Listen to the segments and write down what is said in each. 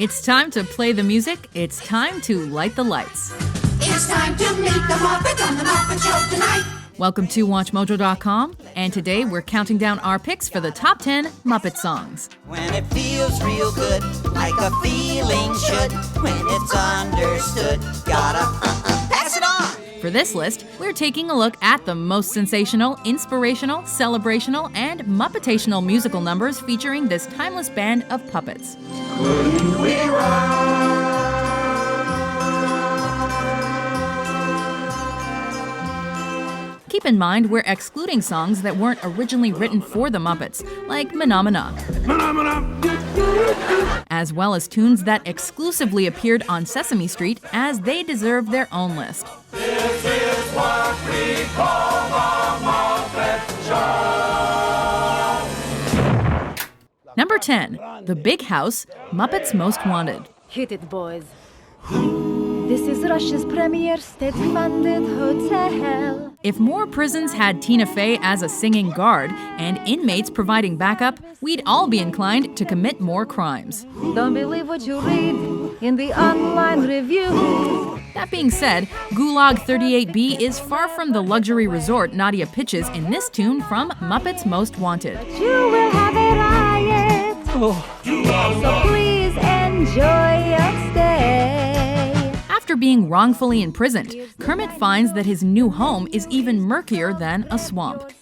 It's time to play the music. It's time to light the lights. It's time to meet the Muppets on the Muppet Show tonight. Welcome to WatchMojo.com, and today we're counting down our picks for the top 10 Muppet songs. When it feels real good, like a feeling should, when it's understood, gotta pass it on. For this list, we're taking a look at the most sensational, inspirational, celebrational, and Muppetational musical numbers featuring this timeless band of puppets. Couldn't we run? Keep in mind, we're excluding songs that weren't originally written for the Muppets, like Phenomena, as well as tunes that exclusively appeared on Sesame Street, as they deserve their own list. This is what we call the Muppet Show. Number 10, The Big House, Muppets Most Wanted. Hit it, boys. This is Russia's premier state-funded hotel. If more prisons had Tina Fey as a singing guard and inmates providing backup, we'd all be inclined to commit more crimes. Don't believe what you read in the online review. That being said, Gulag 38B is far from the luxury resort Nadia pitches in this tune from Muppets Most Wanted. You will have a riot. So please enjoy your stay. After being wrongfully imprisoned, Kermit finds that his new home is even murkier than a swamp.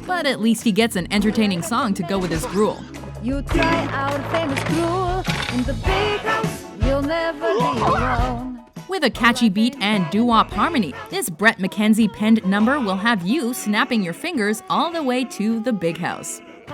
But at least he gets an entertaining song to go with his gruel. You try our famous gruel in the big house. You'll never be alone. With a catchy beat and doo-wop harmony, this Brett McKenzie penned number will have you snapping your fingers all the way to the big house. 2,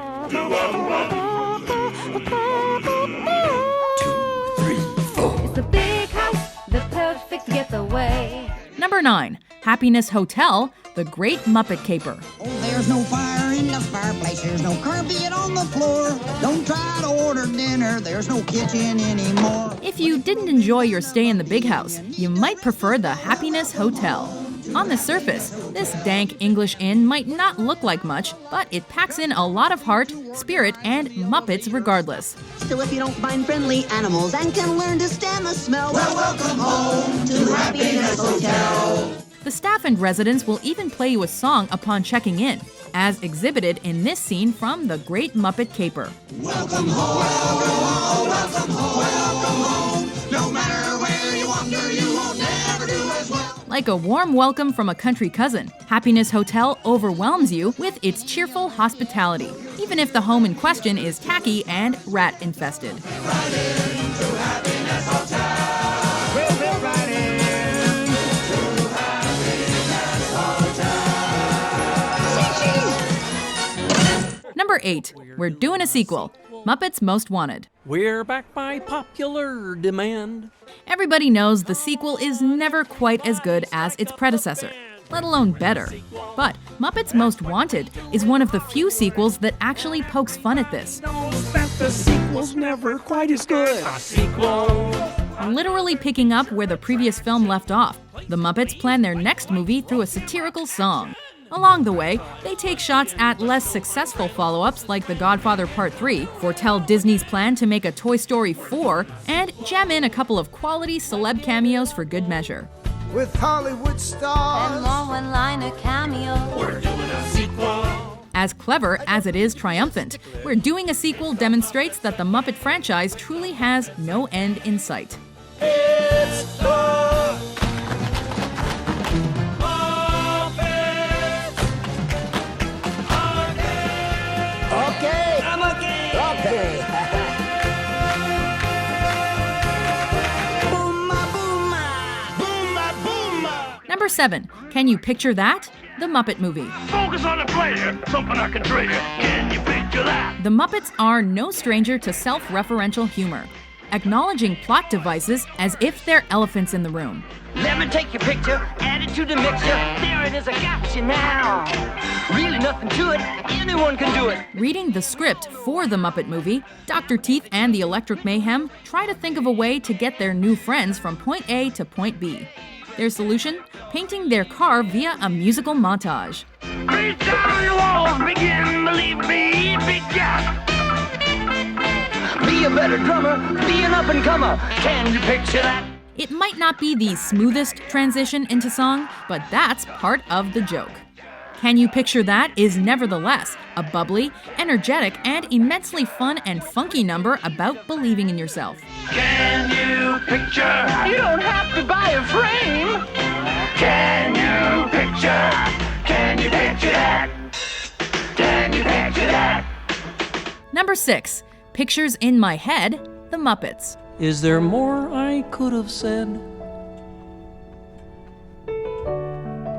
3, 4. It's a big house, the perfect getaway. Number 9, Happiness Hotel, The Great Muppet Caper. Oh, there's no fire in the fireplace, there's no carpet on the floor. Don't try to order dinner, there's no kitchen anymore. If you didn't enjoy your stay in the big house, you might prefer the Happiness Hotel. On the surface, this dank English inn might not look like much, but it packs in a lot of heart, spirit, and Muppets regardless. So if you don't find friendly animals and can learn to stand the smell, Well, welcome home to Happiness Hotel. The staff and residents will even play you a song upon checking in, as exhibited in this scene from The Great Muppet Caper. Welcome home, welcome home, welcome home. No matter where you wander, you won't never do as well. Like a warm welcome from a country cousin, Happiness Hotel overwhelms you with its cheerful hospitality, even if the home in question is tacky and rat-infested. Right into Happiness Hotel. We'll fit right in to Happiness Hotel. Number 8, we're doing a sequel, Muppets Most Wanted. We're back by popular demand. Everybody knows the sequel is never quite as good as its predecessor, let alone better. But Muppets Most Wanted is one of the few sequels that actually pokes fun at this, Knows that the sequel's never quite as good. A sequel. literally picking up where the previous film left off. The Muppets plan their next movie through a satirical song. Along the way, they take shots at less successful follow-ups like The Godfather Part 3, foretell Disney's plan to make a Toy Story 4, and jam in a couple of quality celeb cameos for good measure. With Hollywood stars. And more one-liner cameo. We're doing a sequel. As clever as it is triumphant, We're Doing a Sequel demonstrates that the Muppet franchise truly has no end in sight. It's the Okay. I'm okay. Okay. Number 7, can you picture that? The Muppet Movie. Focus on the player, something I can trade you. Can you picture that? The Muppets are no stranger to self-referential humor, acknowledging plot devices as if they're elephants in the room. Let me take your picture, add it to the mixture. There it is, I got you now. Really nothing to it, anyone can do it. Reading the script for the Muppet Movie, Dr. Teeth and the Electric Mayhem try to think of a way to get their new friends from point A to point B. Their solution? Painting their car via a musical montage. Reach down your walls, begin, believe me, big gap. Be a better got a drummer, be an up-and-comer. Can you picture that? It might not be the smoothest transition into song, but that's part of the joke. Can You Picture That is nevertheless a bubbly, energetic, and immensely fun and funky number about believing in yourself. Can you picture? You don't have to buy a frame. Can you picture? Can you picture that? Can you picture that? Number 6, Pictures in My Head, The Muppets. Is there more I could have said?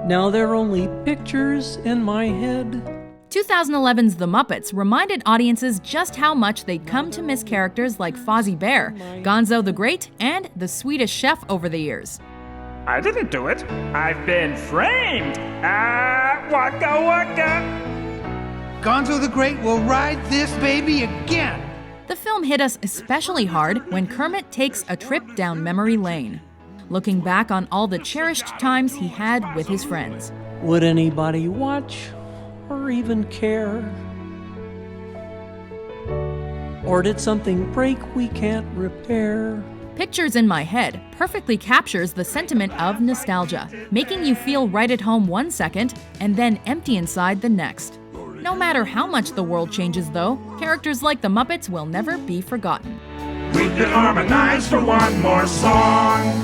Now they're only pictures in my head. 2011's The Muppets reminded audiences just how much they'd come to miss characters like Fozzie Bear, Gonzo the Great, and the Swedish Chef over the years. I didn't do it. I've been framed. Waka waka. Gonzo the Great will ride this baby again. The film hit us especially hard when Kermit takes a trip down memory lane, looking back on all the cherished times he had with his friends. Would anybody watch or even care? Or did something break we can't repair? Pictures in My Head perfectly captures the sentiment of nostalgia, making you feel right at home one second and then empty inside the next. No matter how much the world changes, though, characters like the Muppets will never be forgotten. We can harmonize for one more song.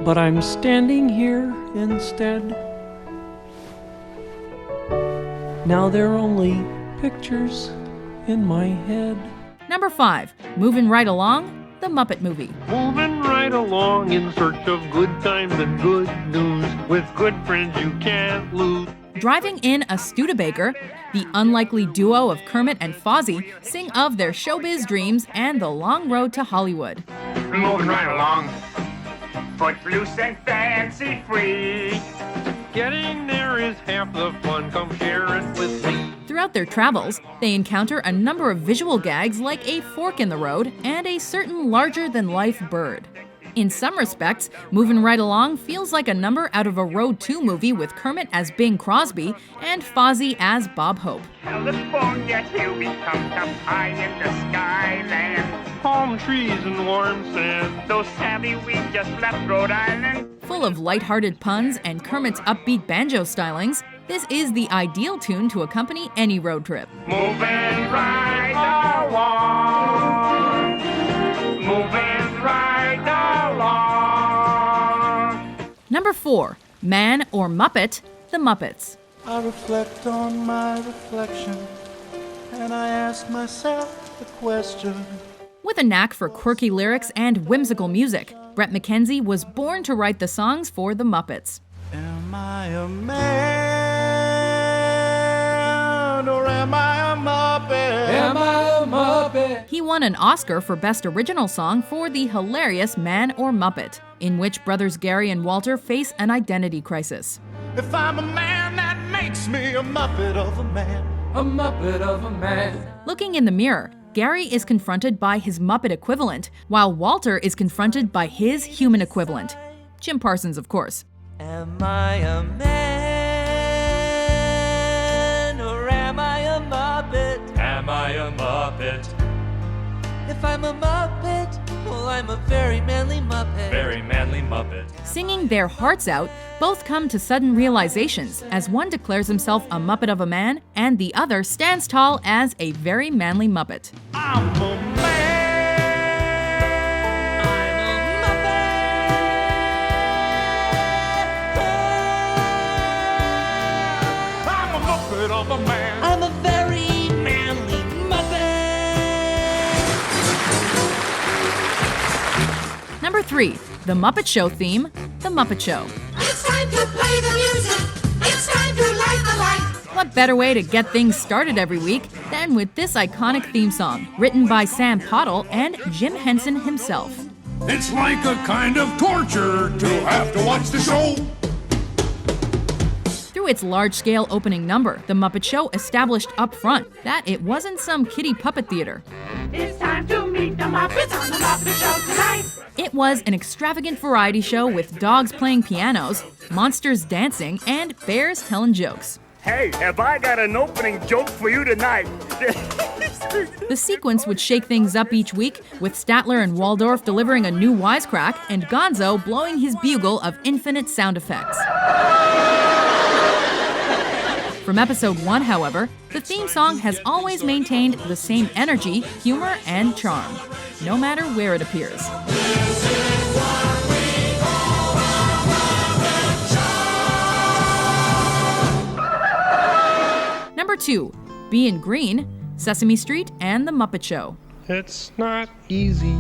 But I'm standing here instead. Now they're only pictures in my head. Number 5, Moving Right Along, The Muppet Movie. Moving right along in search of good times and good news. With good friends you can't lose. Driving in a Studebaker, the unlikely duo of Kermit and Fozzie sing of their showbiz dreams and the long road to Hollywood. Moving right along. Footloose and fancy free. Getting there is half the fun. Come share it with me. Throughout their travels, they encounter a number of visual gags like a fork in the road and a certain larger-than-life bird. In some respects, Moving Right Along feels like a number out of a Road 2 movie with Kermit as Bing Crosby and Fozzie as Bob Hope. California, here we come high in the skyland. Palm trees and warm sand. So savvy we just left Rhode Island. Full of lighthearted puns and Kermit's upbeat banjo stylings, this is the ideal tune to accompany any road trip. Moving right along. Moving right along. Number 4, Man or Muppet, The Muppets. I reflect on my reflection, and I ask myself the question. With a knack for quirky lyrics and whimsical music, Bret McKenzie was born to write the songs for the Muppets. Am I a man or am I a Muppet? Am I a Muppet? He won an Oscar for Best Original Song for the hilarious Man or Muppet, in which brothers Gary and Walter face an identity crisis. If I'm a man, that makes me a Muppet of a man. A Muppet of a man. Looking in the mirror, Gary is confronted by his Muppet equivalent, while Walter is confronted by his human equivalent. Jim Parsons, of course. Am I a man or am I a Muppet? Am I a Muppet? If I'm a Muppet, well, I'm a very manly Muppet. Very manly Muppet. Singing their hearts out, both come to sudden realizations as one declares himself a Muppet of a man and the other stands tall as a very manly Muppet. I'm a Muppet of a man. I'm a very manly Muppet. Number 3, The Muppet Show theme, The Muppet Show. It's time to play the music. It's time to light the light. What better way to get things started every week than with this iconic theme song, written by Sam Pottle and Jim Henson himself. It's like a kind of torture to have to watch the show. Through its large-scale opening number, The Muppet Show established up front that it wasn't some kiddie puppet theater. It's time to meet the Muppets on the Muppet Show tonight. It was an extravagant variety show with dogs playing pianos, monsters dancing, and bears telling jokes. Hey, have I got an opening joke for you tonight? The sequence would shake things up each week, with Statler and Waldorf delivering a new wisecrack and Gonzo blowing his bugle of infinite sound effects. From episode 1, however, the theme song has always maintained the same energy, humor, and charm, no matter where it appears. Number 2, Being Green, Sesame Street, and The Muppet Show. It's not easy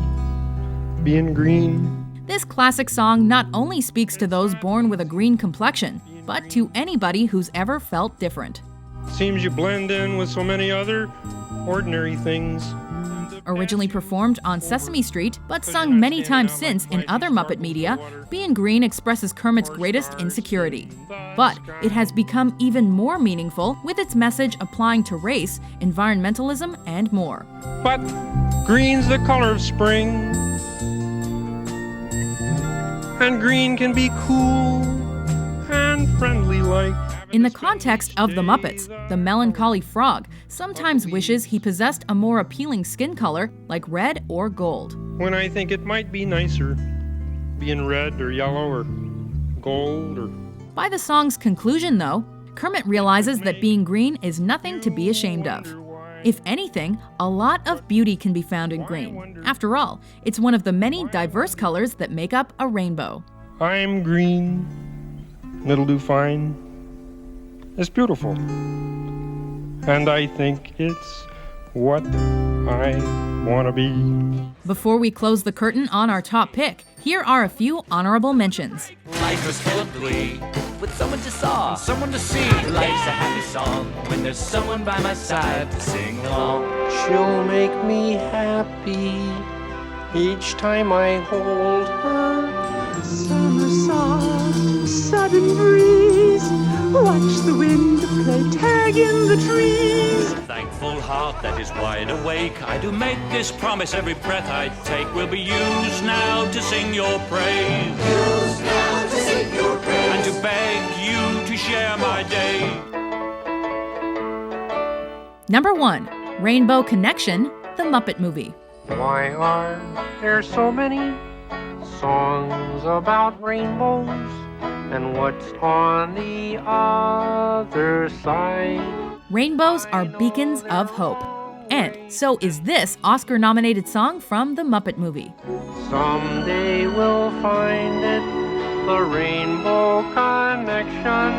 being green. This classic song not only speaks to those born with a green complexion, but to anybody who's ever felt different. Seems you blend in with so many other ordinary things. Originally performed on Sesame Street, but sung many times since in other Muppet media, Being Green expresses Kermit's greatest insecurity. But it has become even more meaningful with its message applying to race, environmentalism, and more. But green's the color of spring, and green can be cool and friendly like. In the context of the Muppets, the melancholy frog sometimes wishes he possessed a more appealing skin color like red or gold. When I think it might be nicer being red or yellow or gold or... By the song's conclusion, though, Kermit realizes that being green is nothing to be ashamed of. If anything, a lot of beauty can be found in green. After all, it's one of the many diverse colors that make up a rainbow. I'm green, it'll do fine. It's beautiful. And I think it's what I want to be. Before we close the curtain on our top pick, here are a few honorable mentions. Life is full of glee, with someone to saw, someone to see. Life's a happy song when there's someone by my side to sing along. She'll make me happy each time I hold her. Summer soft, sudden breeze. Watch the wind play tag in the trees. Thankful heart that is wide awake, I do make this promise every breath I take will be used now to sing your praise. Used now to sing your praise. And to beg you to share my day. Number 1, Rainbow Connection, The Muppet Movie. Why are there so many songs about rainbows? And what's on the other side? Rainbows are beacons of hope. And so is this Oscar-nominated song from The Muppet Movie. Someday we'll find it, the rainbow connection,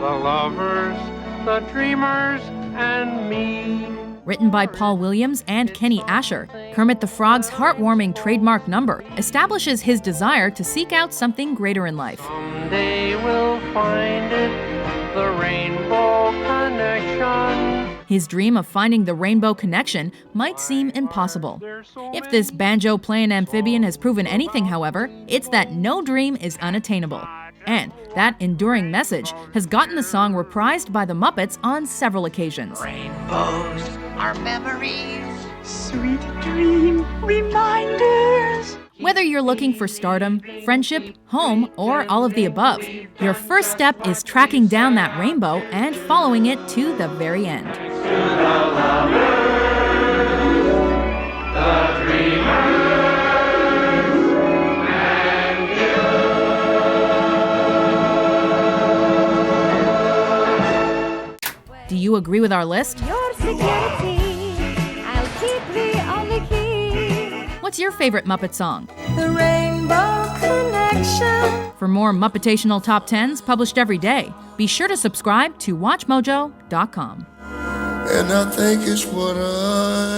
the lovers, the dreamers, and me. Written by Paul Williams and Kenny Asher, Kermit the Frog's heartwarming trademark number establishes his desire to seek out something greater in life. Someday we'll find it, the rainbow connection. His dream of finding the rainbow connection might seem impossible. If this banjo-playing amphibian has proven anything, however, it's that no dream is unattainable. And that enduring message has gotten the song reprised by the Muppets on several occasions. Rainbows are memories. Sweet dream reminders. Whether you're looking for stardom, friendship, home, or all of the above, your first step is tracking down that rainbow and following it to the very end. Do you agree with our list? Your security, I'll keep the only key. What's your favorite Muppet song? The Rainbow Connection. For more Muppetational Top 10s published every day, be sure to subscribe to WatchMojo.com. And I think it's what I